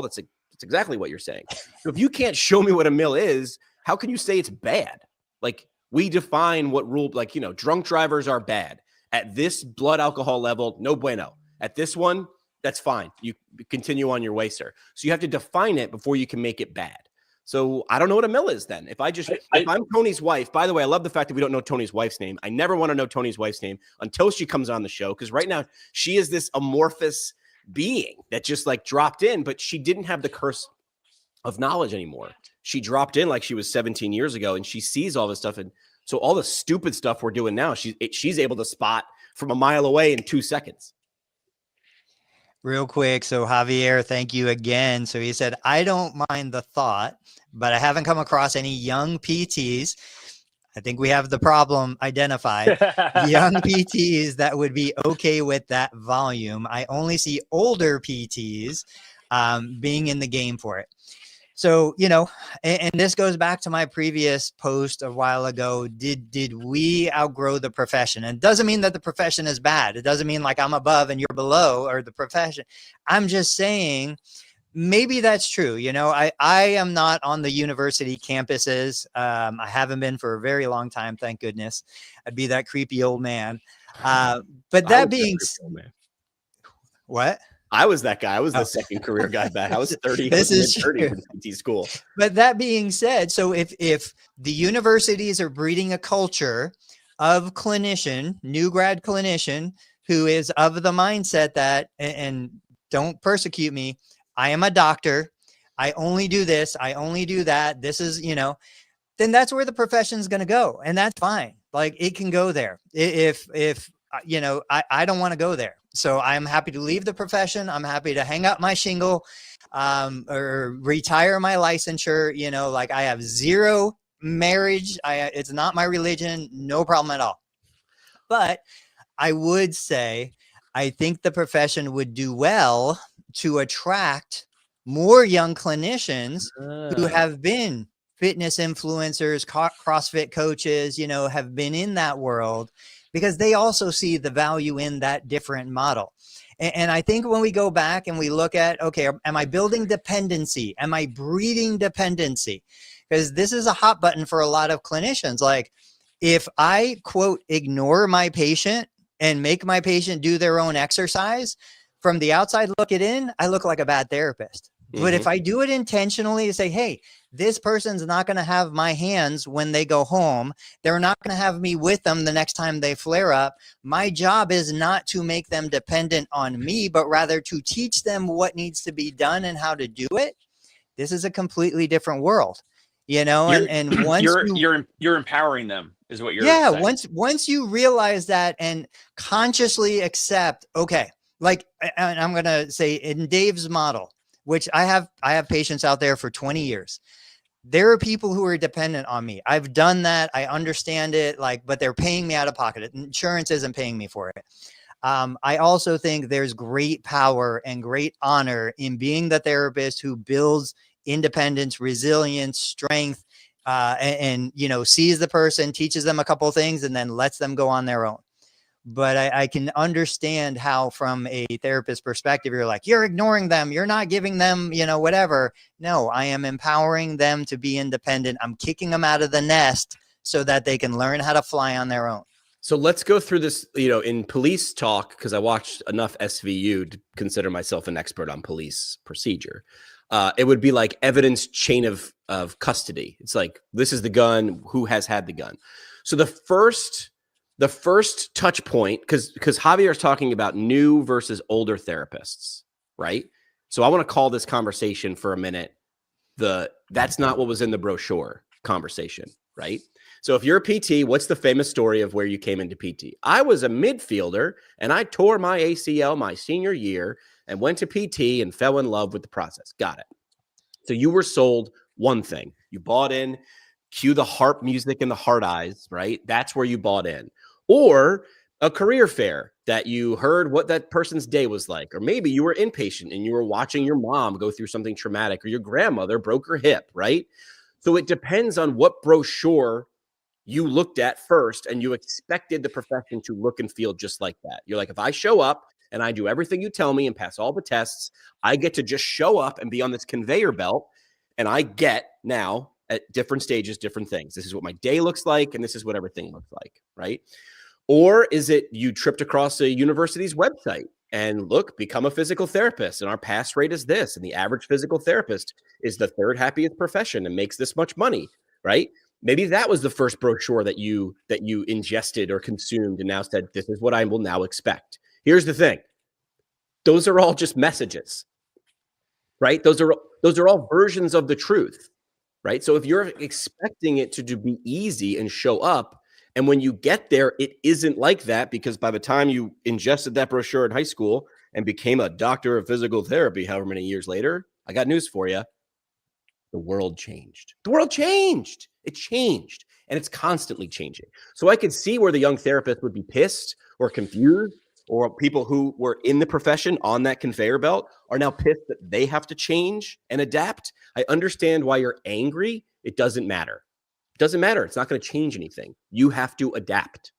[SPEAKER 3] That's exactly what you're saying. So if you can't show me what a mill is, how can you say it's bad? Like, we define what rule, like, you know, drunk drivers are bad. At this blood alcohol level, no bueno. At this one, that's fine. You continue on your way, sir. So you have to define it before you can make it bad. So I don't know what a mill is then. If I'm Tony's wife, by the way, I love the fact that we don't know Tony's wife's name. I never want to know Tony's wife's name until she comes on the show, because right now she is this amorphous being that just like dropped in, but she didn't have the curse of knowledge anymore. She dropped in like she was 17 years ago, and she sees all this stuff. And so all the stupid stuff we're doing now, she's able to spot from a mile away in 2 seconds.
[SPEAKER 1] Real quick. So Javier, thank you again. So he said, I don't mind the thought, but I haven't come across any young PTs. I think we have the problem identified. Young PTs that would be okay with that volume. I only see older PTs being in the game for it. So, you know, and this goes back to my previous post a while ago. Did we outgrow the profession? And it doesn't mean that the profession is bad. It doesn't mean like I'm above and you're below, or the profession. I'm just saying maybe that's true. You know, I am not on the university campuses. I haven't been for a very long time. Thank goodness. I'd be that creepy old man. But that being what?
[SPEAKER 3] I was that guy. I was the second career guy back. I was 30.
[SPEAKER 1] This is
[SPEAKER 3] 30 in PT school.
[SPEAKER 1] But that being said, so if the universities are breeding a culture of clinician, new grad clinician, who is of the mindset that, and don't persecute me, I am a doctor, I only do this, I only do that, this is, you know, then that's where the profession is going to go. And that's fine. Like, it can go there. If you know, I don't want to go there. So I'm happy to leave the profession. I'm happy to hang up my shingle or retire my licensure. You know, like, I have zero marriage. It's not my religion. No problem at all. But I would say, I think the profession would do well to attract more young clinicians who have been fitness influencers, CrossFit coaches, you know, have been in that world, because they also see the value in that different model. And I think when we go back and we look at, okay, am I building dependency? Am I breeding dependency? Because this is a hot button for a lot of clinicians. Like, if I, quote, ignore my patient and make my patient do their own exercise, from the outside looking in, I look like a bad therapist. Mm-hmm. But if I do it intentionally to say, hey, this person's not going to have my hands when they go home. They're not going to have me with them the next time they flare up. My job is not to make them dependent on me, but rather to teach them what needs to be done and how to do it. This is a completely different world, you know, and once
[SPEAKER 2] you're empowering them is what you're saying.
[SPEAKER 1] Once you realize that and consciously accept, okay, like, and I'm going to say in Dave's model, which I have patients out there for 20 years. There are people who are dependent on me. I've done that. I understand it, like, but they're paying me out of pocket. Insurance isn't paying me for it. I also think there's great power and great honor in being the therapist who builds independence, resilience, strength, and you know, sees the person, teaches them a couple of things, and then lets them go on their own. but I can understand how from a therapist perspective, you're like, you're ignoring them. You're not giving them, whatever. No, I am empowering them to be independent. I'm kicking them out of the nest so that they can learn how to fly on their own.
[SPEAKER 3] So let's go through this, in police talk, because I watched enough SVU to consider myself an expert on police procedure. It would be like evidence chain of custody. It's like, this is the gun, who has had the gun. So the first touch point, because Javier's talking about new versus older therapists, right? So I want to call this conversation for a minute that's not what was in the brochure conversation, right? So if you're a PT, what's the famous story of where you came into PT? I was a midfielder and I tore my ACL my senior year and went to PT and fell in love with the process. Got it. So you were sold one thing. You bought in, cue the harp music and the heart eyes, right? That's where you bought in. Or a career fair that you heard what that person's day was like. Or maybe you were inpatient and you were watching your mom go through something traumatic, or your grandmother broke her hip, right? So it depends on what brochure you looked at first, and you expected the profession to look and feel just like that. You're like, if I show up and I do everything you tell me and pass all the tests, I get to just show up and be on this conveyor belt, and I get now at different stages, different things. This is what my day looks like, and this is what everything looks like, right? Or is it you tripped across a university's website and look, become a physical therapist, and our pass rate is this, and the average physical therapist is the third happiest profession and makes this much money, right? Maybe that was the first brochure that you ingested or consumed and now said, this is what I will now expect. Here's the thing. Those are all just messages, right? Those are all versions of the truth, right? So if you're expecting it to be easy and show up, and when you get there, it isn't like that, because by the time you ingested that brochure in high school and became a doctor of physical therapy, however many years later, I got news for you. The world changed. The world changed. It changed, and it's constantly changing. So I could see where the young therapist would be pissed or confused, or people who were in the profession on that conveyor belt are now pissed that they have to change and adapt. I understand why you're angry. It doesn't matter. It doesn't matter. It's not going to change anything. You have to adapt.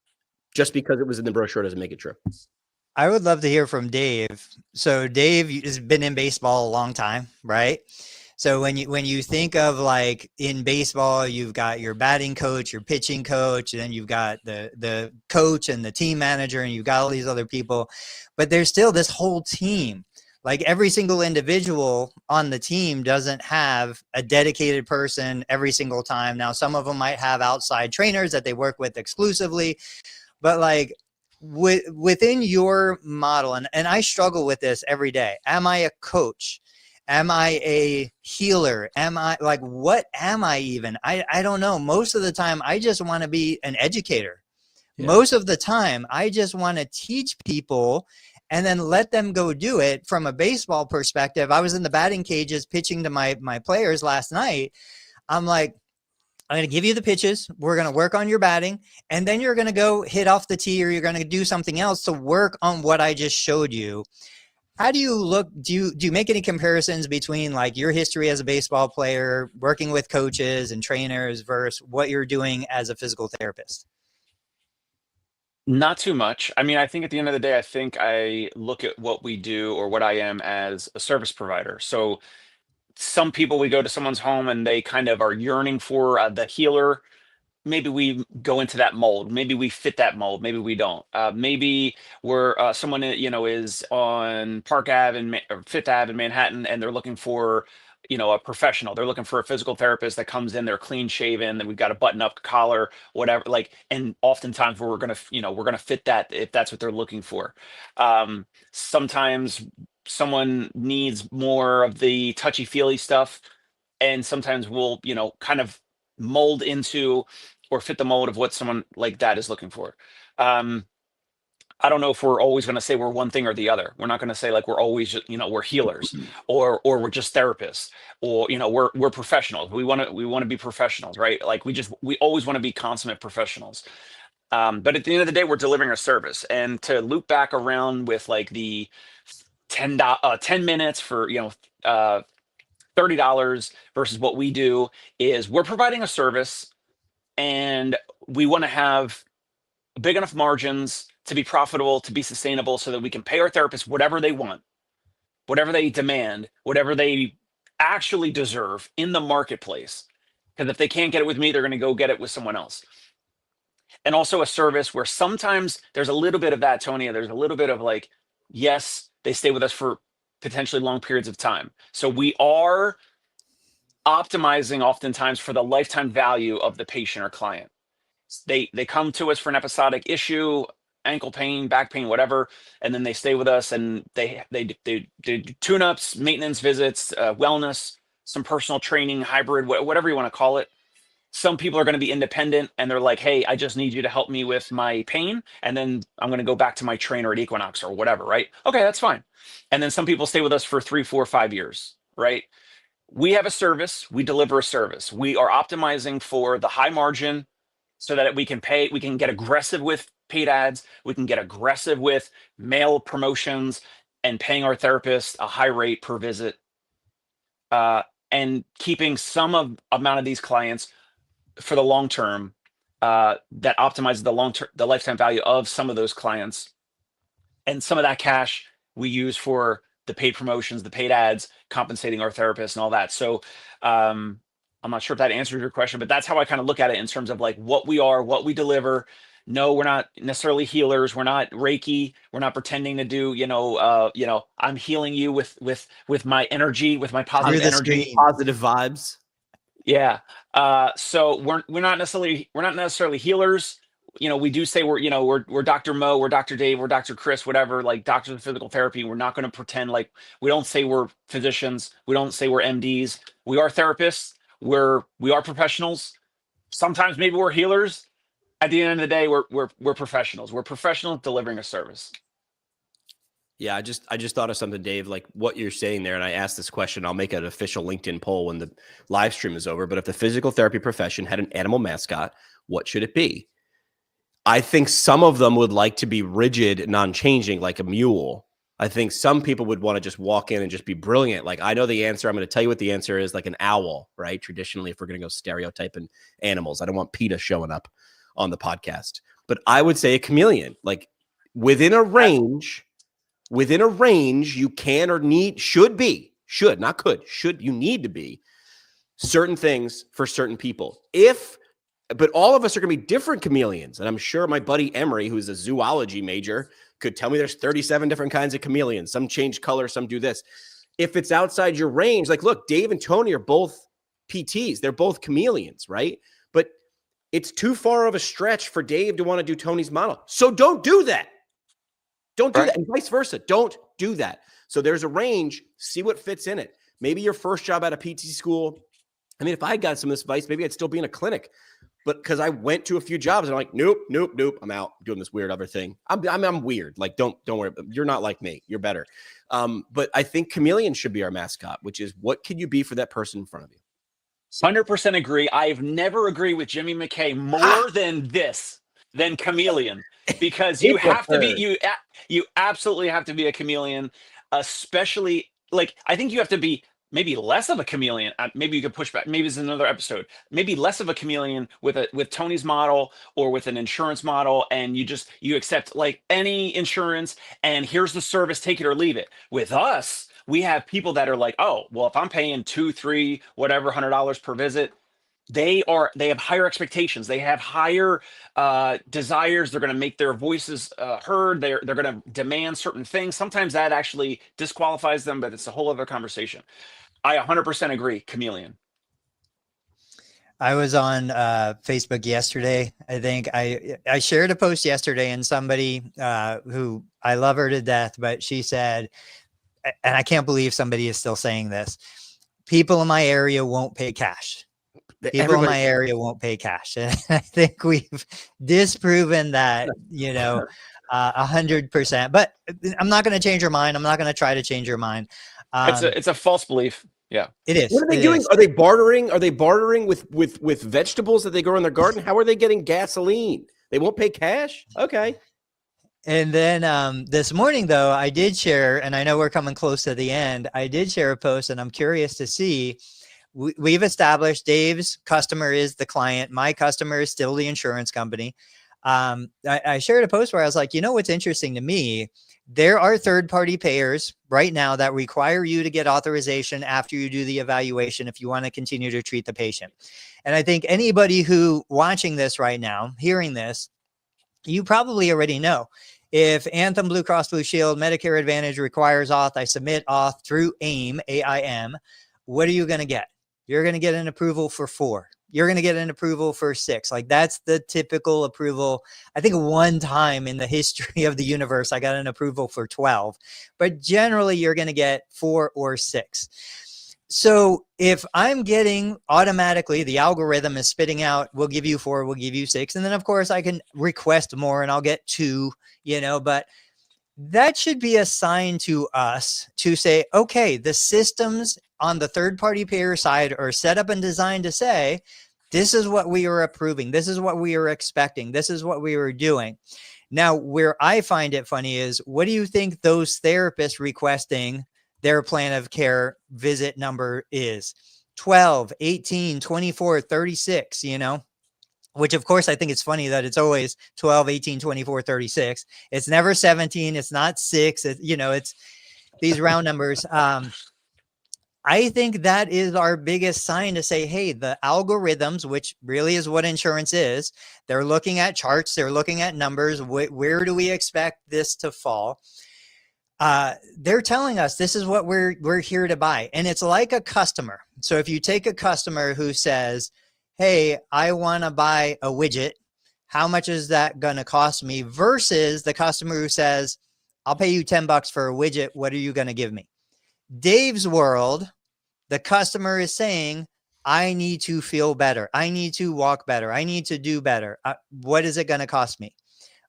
[SPEAKER 3] Just because it was in the brochure doesn't make it true.
[SPEAKER 1] I would love to hear from Dave. So Dave has been in baseball a long time, right? So when you think of, like, in baseball, you've got your batting coach, your pitching coach, and then you've got the coach and the team manager, and you've got all these other people, but there's still this whole team. Like, every single individual on the team doesn't have a dedicated person every single time. Now, some of them might have outside trainers that they work with exclusively, but like within your model, and I struggle with this every day. Am I a coach? Am I a healer? Am I, like, what am I even? I don't know. Most of the time, I just want to be an educator. Yeah. Most of the time, I just want to teach people and then let them go do it. From a baseball perspective, I was in the batting cages pitching to my players last night. I'm like, I'm going to give you the pitches. We're going to work on your batting, and then you're going to go hit off the tee, or you're going to do something else to work on what I just showed you. How do you look? Do you make any comparisons between, like, your history as a baseball player, working with coaches and trainers, versus what you're doing as a physical therapist?
[SPEAKER 2] Not too much. I mean, I think at the end of the day, I think I look at what we do, or what I am, as a service provider. So some people, we go to someone's home and they kind of are yearning for the healer. Maybe we go into that mold. Maybe we fit that mold. Maybe we don't. Maybe we're someone is on Park Ave or Fifth Ave in Manhattan, and they're looking for a professional. They're looking for a physical therapist that comes in. They're clean shaven. That we've got a button up collar, whatever. Like, and oftentimes we're gonna fit that if that's what they're looking for. Sometimes someone needs more of the touchy feely stuff, and sometimes we'll kind of mold into or fit the mold of what someone like that is looking for. I don't know if we're always going to say we're one thing or the other. We're not going to say, like, we're always we're healers, or we're just therapists, or we're professionals. We want to be professionals, right? Like, we always want to be consummate professionals. But at the end of the day, we're delivering a service. And to loop back around with, like, the 10 minutes for $30 versus what we do, is we're providing a service, and we want to have big enough margins to be profitable, to be sustainable, so that we can pay our therapists whatever they want, whatever they demand, whatever they actually deserve in the marketplace. Because if they can't get it with me, they're going to go get it with someone else. And also a service where sometimes there's a little bit of that, Tony. There's a little bit of like, yes, they stay with us for potentially long periods of time. So we are optimizing oftentimes for the lifetime value of the patient or client. They come to us for an episodic issue, ankle pain, back pain, whatever, and then they stay with us, and they do tune-ups, maintenance visits, wellness, some personal training, hybrid, whatever you want to call it. Some people are going to be independent, and they're like, hey, I just need you to help me with my pain, and then I'm going to go back to my trainer at Equinox or whatever, right? Okay, that's fine. And then some people stay with us for 3, 4, 5 years, right? We have a service, we deliver a service. We are optimizing for the high margin so that we can get aggressive with paid ads, we can get aggressive with mail promotions and paying our therapists a high rate per visit, and keeping some amount of these clients for the long term, that optimizes the lifetime value of some of those clients. And some of that cash we use for the paid promotions, the paid ads, compensating our therapists and all that. So I'm not sure if that answers your question, but that's how I kind of look at it in terms of like what we are, what we deliver. No, we're not necessarily healers. We're not Reiki. We're not pretending to do, I'm healing you with my energy, with my positive energy,
[SPEAKER 3] positive vibes.
[SPEAKER 2] Yeah. So we're not necessarily healers. We do say we're Dr. Mo, we're Dr. Dave, we're Dr. Chris, whatever, like doctors of physical therapy. We're not going to pretend like we don't say we're physicians. We don't say we're MDs. We are therapists. We are professionals. Sometimes maybe we're healers. At the end of the day, we're professionals. We're professionals delivering a service.
[SPEAKER 3] Yeah, I just thought of something, Dave, like what you're saying there. And I asked this question. I'll make an official LinkedIn poll when the live stream is over. But if the physical therapy profession had an animal mascot, what should it be? I think some of them would like to be rigid, non-changing, like a mule. I think some people would want to just walk in and just be brilliant. Like, I know the answer. I'm going to tell you what the answer is, like an owl, right? Traditionally, if we're going to go stereotyping animals, I don't want PETA showing up on the podcast. But I would say a chameleon, like within a range, you can or need, should you need to be certain things for certain people. But all of us are going to be different chameleons. And I'm sure my buddy Emery, who's a zoology major, could tell me there's 37 different kinds of chameleons. Some change color, some do this. If it's outside your range, like, look, Dave and Tony are both PTs. They're both chameleons, right? But it's too far of a stretch for Dave to want to do Tony's model. So don't do that. Don't do that. And vice versa. Don't do that. So there's a range. See what fits in it. Maybe your first job at a PT school. I mean, if I got some of this advice, maybe I'd still be in a clinic. But because I went to a few jobs and I'm like, nope. I'm out doing this weird other thing. I'm weird. Like, don't worry. You're not like me. You're better. But I think chameleon should be our mascot, which is what can you be for that person in front of you?
[SPEAKER 2] 100% agree. I've never agreed with Jimmy McKay more than chameleon, because you have to be, you absolutely have to be a chameleon, especially like, I think you have to be maybe less of a chameleon. Maybe you could push back. Maybe it's another episode. Maybe less of a chameleon with Tony's model or with an insurance model, and you accept like any insurance, and here's the service, take it or leave it. With us, we have people that are like, oh, well, if I'm paying $200, $300, whatever, $100 per visit, they have higher expectations. They have higher desires. They're going to make their voices heard. They're going to demand certain things. Sometimes that actually disqualifies them, but it's a whole other conversation. I 100% agree. Chameleon.
[SPEAKER 1] I was on Facebook yesterday. I think I shared a post yesterday, and somebody who I love her to death, but she said, and I can't believe somebody is still saying this, people in my area won't pay cash. People in my area won't pay cash. And I think we've disproven that, 100%. But I'm not going to change your mind. I'm not going to try to change your mind.
[SPEAKER 2] It's a false belief. Yeah,
[SPEAKER 1] it is.
[SPEAKER 3] What are they doing? Are they bartering? Are they bartering with vegetables that they grow in their garden? How are they getting gasoline? They won't pay cash? Okay.
[SPEAKER 1] And then this morning, though, I did share, and I know we're coming close to the end, I did share a post, and I'm curious to see, we've established Dave's customer is the client. My customer is still the insurance company. I shared a post where I was like, you know, what's interesting to me, there are third-party payers right now that require you to get authorization after you do the evaluation if you want to continue to treat the patient. And I think anybody who watching this right now, hearing this, you probably already know. If Anthem, Blue Cross Blue Shield, Medicare Advantage requires auth, I submit auth through AIM, AIM. What are you going to get? You're going to get an approval for 4. You're going to get an approval for 6. Like, that's the typical approval. I think one time in the history of the universe, I got an approval for 12, but generally you're going to get 4 or 6. So if I'm getting automatically, the algorithm is spitting out, we'll give you 4, we'll give you 6. And then of course I can request more and I'll get 2, you know, but that should be a sign to us to say, okay, the systems on the third-party payer side are set up and designed to say, this is what we are approving. This is what we are expecting. This is what we are doing. Now, where I find it funny is, what do you think those therapists requesting their plan of care visit number is? 12, 18, 24, 36, you know, which of course I think it's funny that it's always 12, 18, 24, 36. It's never 17. It's not 6. You know, it's these round numbers. I think that is our biggest sign to say, hey, the algorithms, which really is what insurance is, they're looking at charts, they're looking at numbers. Where do we expect this to fall? They're telling us this is what we're here to buy. And it's like a customer. So if you take a customer who says, hey, I want to buy a widget, how much is that going to cost me? Versus the customer who says, I'll pay you $10 for a widget. What are you going to give me? Dave's world, the customer is saying, I need to feel better. I need to walk better. I need to do better. What is it going to cost me?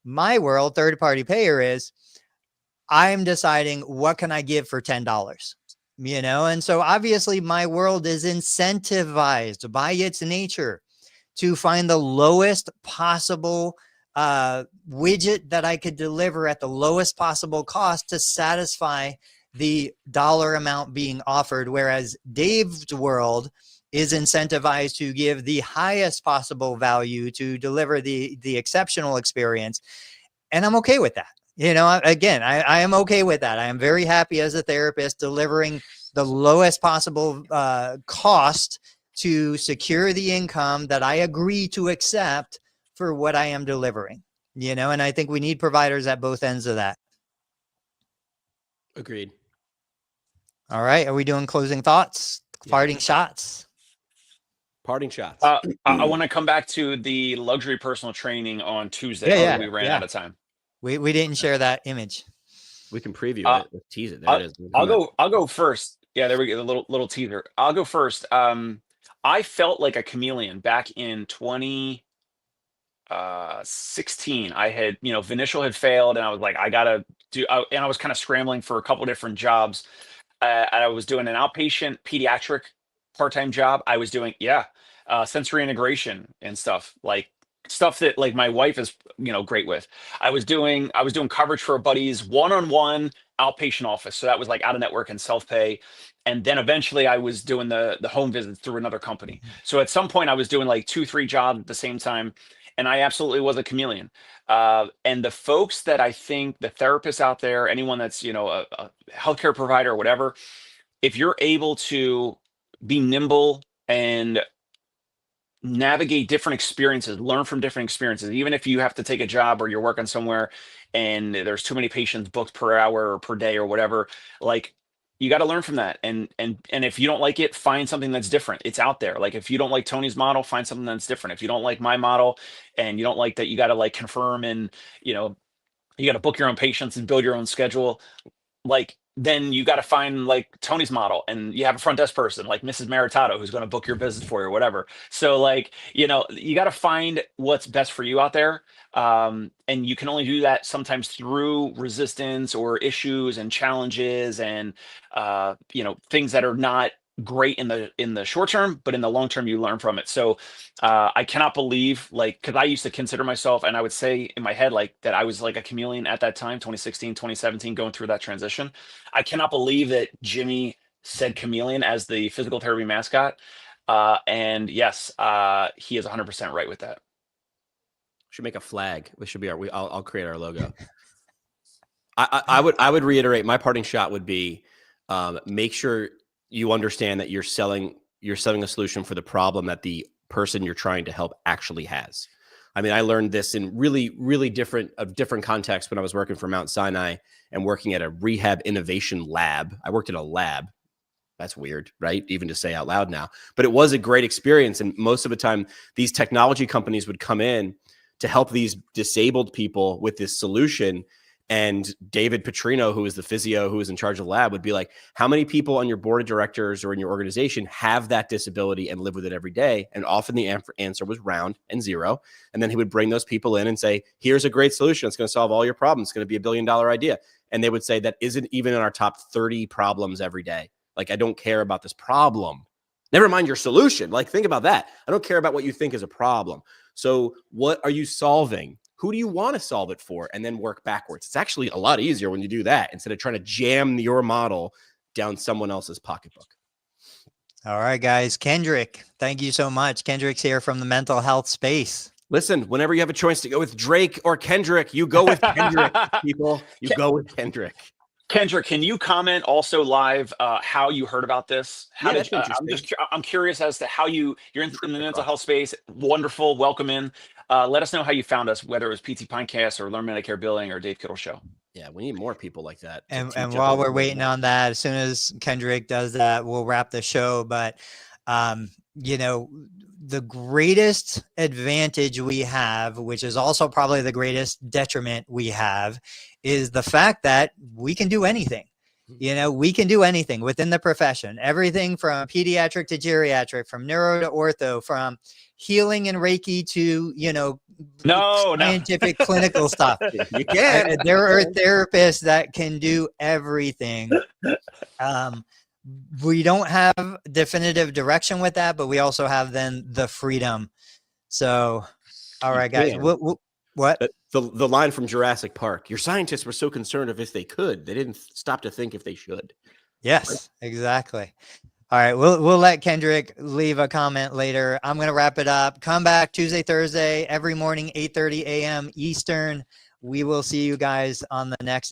[SPEAKER 1] My world, third-party payer, is I'm deciding what can I give for $10, you know? And so obviously my world is incentivized by its nature to find the lowest possible widget that I could deliver at the lowest possible cost to satisfy the dollar amount being offered. Whereas Dave's world is incentivized to give the highest possible value to deliver the exceptional experience. And I'm okay with that. You know, again, I am okay with that. I am very happy as a therapist delivering the lowest possible cost to secure the income that I agree to accept for what I am delivering, you know, and I think we need providers at both ends of that.
[SPEAKER 3] Agreed.
[SPEAKER 1] All right. Are we doing closing thoughts? Parting shots?
[SPEAKER 3] Parting shots.
[SPEAKER 2] I want to come back to the luxury personal training on Tuesday.
[SPEAKER 1] Yeah.
[SPEAKER 2] We ran out of time.
[SPEAKER 1] We didn't share that image.
[SPEAKER 3] We can preview it. Let's tease it. There it is.
[SPEAKER 2] I'll go first. Yeah, there we go. The little teaser. I'll go first. I felt like a chameleon back in 2016. I had, Vinicial had failed, and I was like, I gotta do. And I was kind of scrambling for a couple different jobs. I was doing an outpatient pediatric part-time job. I was doing sensory integration and stuff that like my wife is great with. I was doing coverage for a buddy's one-on-one outpatient office, so that was like out of network and self-pay. And then eventually I was doing the home visits through another company. So at some point I was doing like 2-3 jobs at the same time, and I absolutely was a chameleon. And the folks that I think, the therapists out there, anyone that's a healthcare provider or whatever, if you're able to be nimble and navigate different experiences, learn from different experiences, even if you have to take a job or you're working somewhere and there's too many patients booked per hour or per day or whatever, like, you got to learn from that. And if you don't like it, find something that's different. It's out there. Like, if you don't like Tony's model, find something that's different. If you don't like my model and you don't like that, you got to like confirm and, you got to book your own patients and build your own schedule. Like, then you got to find like Tony's model, and you have a front desk person like Mrs. Maritato who's going to book your business for you or whatever. So like, you got to find what's best for you out there. And you can only do that sometimes through resistance or issues and challenges and, things that are not great in the short term, but in the long term you learn from it. So I cannot believe, like, because I used to consider myself, and I would say in my head like that I was like a chameleon at that time, 2016, 2017, going through that transition. I cannot believe that Jimmy said chameleon as the physical therapy mascot. And yes, he is 100% right with that.
[SPEAKER 3] Should make a flag. This should be I'll create our logo. I would reiterate, my parting shot would be, make sure you understand that you're selling a solution for the problem that the person you're trying to help actually has. I mean, I learned this in really different contexts when I was working for Mount Sinai and working at a rehab innovation lab. I worked at a lab. That's weird, right? Even to say out loud now, but it was a great experience. And most of the time, these technology companies would come in to help these disabled people with this solution. And David Petrino, who is the physio who is in charge of the lab, would be like, how many people on your board of directors or in your organization have that disability and live with it every day? And often the answer was round and zero. And then he would bring those people in and say, here's a great solution. It's going to solve all your problems. It's going to be $1 billion idea. And they would say, that isn't even in our top 30 problems every day. Like, I don't care about this problem. Never mind your solution. Like, think about that. I don't care about what you think is a problem. So what are you solving? Who do you want to solve it for? And then work backwards. It's actually a lot easier when you do that instead of trying to jam your model down someone else's pocketbook.
[SPEAKER 1] All right, guys. Kendrick, thank you so much. Kendrick's here from the mental health space.
[SPEAKER 3] Listen, whenever you have a choice to go with Drake or Kendrick, you go with Kendrick, people. You go with Kendrick.
[SPEAKER 2] Kendrick, can you comment also live how you heard about this? How did I'm curious as to how you're in the mental health space. Wonderful, welcome in. Let us know how you found us, whether it was PT Pinecast or Learn Medicare Billing or Dave Kittle Show.
[SPEAKER 3] Yeah, we need more people like that.
[SPEAKER 1] And while we're waiting on that, as soon as Kendrick does that, we'll wrap the show. But you know, the greatest advantage we have, which is also probably the greatest detriment we have, is the fact that we can do anything. You know, we can do anything within the profession, everything from pediatric to geriatric, from neuro to ortho, from healing and Reiki to, you know, scientific clinical stuff.
[SPEAKER 3] You can.
[SPEAKER 1] There are therapists that can do everything. We don't have definitive direction with that, but we also have then the freedom. So, all right, guys. What?
[SPEAKER 3] The line from Jurassic Park, your scientists were so concerned if they could, they didn't stop to think if they should.
[SPEAKER 1] Yes, exactly. All right. We'll let Kendrick leave a comment later. I'm going to wrap it up. Come back Tuesday, Thursday, every morning, 8:30 a.m. Eastern. We will see you guys on the next